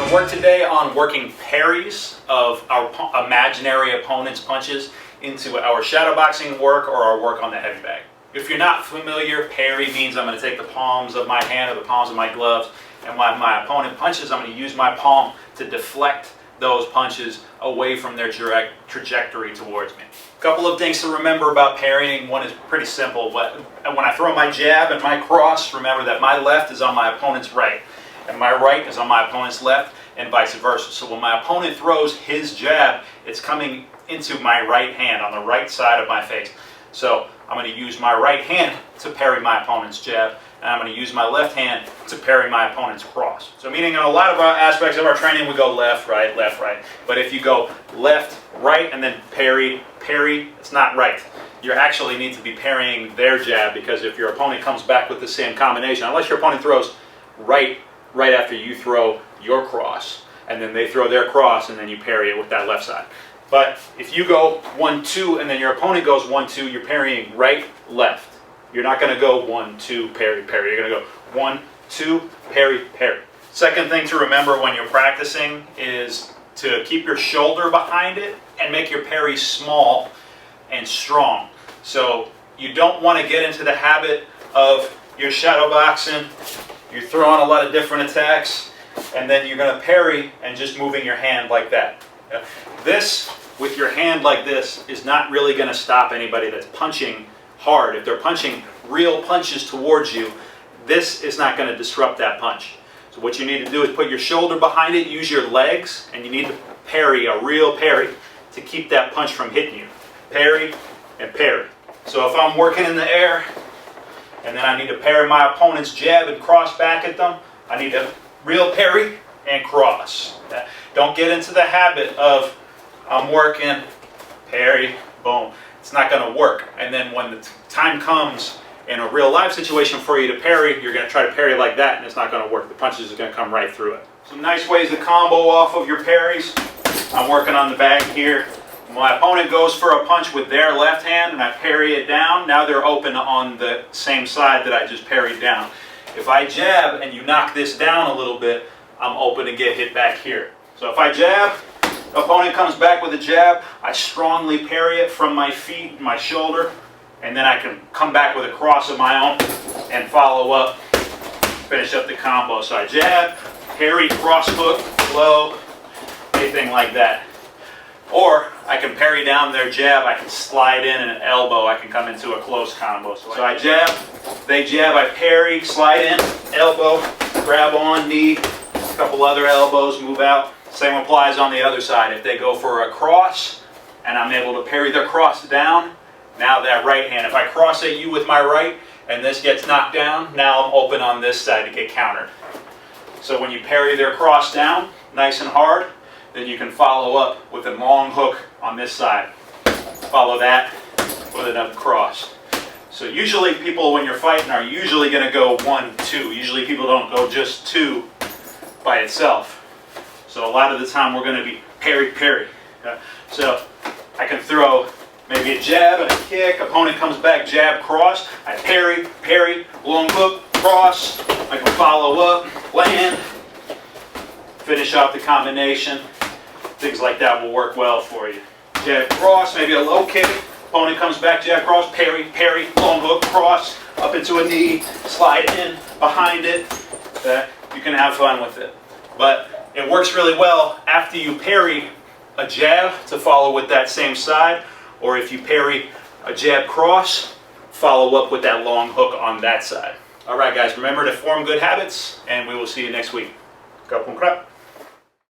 to work today on working parries of our imaginary opponent's punches into our shadowboxing work or our work on the heavy bag. If you're not familiar, parry means I'm going to take the palms of my hand or the palms of my gloves, and when my opponent punches, I'm going to use my palm to deflect those punches away from their direct trajectory towards me. A couple of things to remember about parrying. One is pretty simple, but when I throw my jab and my cross, remember that my left is on my opponent's right, and my right is on my opponent's left, and vice versa. So when my opponent throws his jab, it's coming into my right hand on the right side of my face. So I'm going to use my right hand to parry my opponent's jab, and I'm going to use my left hand to parry my opponent's cross. So meaning in a lot of our aspects of our training, we go left, right, left, right. But if you go left, right, and then parry, parry, it's not right. You actually need to be parrying their jab, because if your opponent comes back with the same combination, unless your opponent throws right after you throw your cross, and then they throw their cross, and then you parry it with that left side. But if you go 1-2 and then your opponent goes 1-2, you're parrying right, left. You're not going to go 1-2, parry, parry. You're going to go 1-2, parry, parry. Second thing to remember when you're practicing is to keep your shoulder behind it and make your parry small and strong. So you don't want to get into the habit of your shadow boxing. You're throwing a lot of different attacks, and then you're going to parry and just moving your hand like that. This, with your hand like this, is not really going to stop anybody that's punching hard. If they're punching real punches towards you, this is not going to disrupt that punch. So what you need to do is put your shoulder behind it, use your legs, and you need to parry, a real parry, to keep that punch from hitting you. Parry and parry. So if I'm working in the air, and then I need to parry my opponent's jab and cross back at them, I need to real parry and cross. Don't get into the habit of I'm working, parry, boom. It's not going to work. And then when the time comes in a real life situation for you to parry, you're going to try to parry like that, and it's not going to work. The punches are going to come right through it. Some nice ways to combo off of your parries. I'm working on the bag here. My opponent goes for a punch with their left hand and I parry it down. Now they're open on the same side that I just parried down. If I jab and you knock this down a little bit, I'm open to get hit back here. So if I jab, the opponent comes back with a jab, I strongly parry it from my feet, my shoulder, and then I can come back with a cross of my own and follow up, finish up the combo. So I jab, parry, cross hook, low, anything like that. Or I can parry down their jab, I can slide in an elbow, I can come into a close combo. So I jab, they jab, I parry, slide in, elbow, grab on, knee, a couple other elbows, move out. Same applies on the other side. If they go for a cross and I'm able to parry their cross down, now that right hand, if I cross at you with my right and this gets knocked down, now I'm open on this side to get countered. So when you parry their cross down, nice and hard, then you can follow up with a long hook on this side. Follow that with another cross. So usually people, when you're fighting, are usually going to go 1-2. Usually people don't go just 2 by itself. So a lot of the time we're going to be parry, parry. So I can throw maybe a jab and a kick. Opponent comes back, jab, cross. I parry, parry, long hook, cross. I can follow up, land, finish off the combination. Things like that will work well for you. Jab, cross, maybe a low kick. Opponent comes back, jab, cross, parry, parry, long hook, cross, up into a knee, slide in, behind it. You can have fun with it. But it works really well after you parry a jab to follow with that same side, or if you parry a jab cross, follow up with that long hook on that side. All right, guys, remember to form good habits, and we will see you next week. Kapun krap.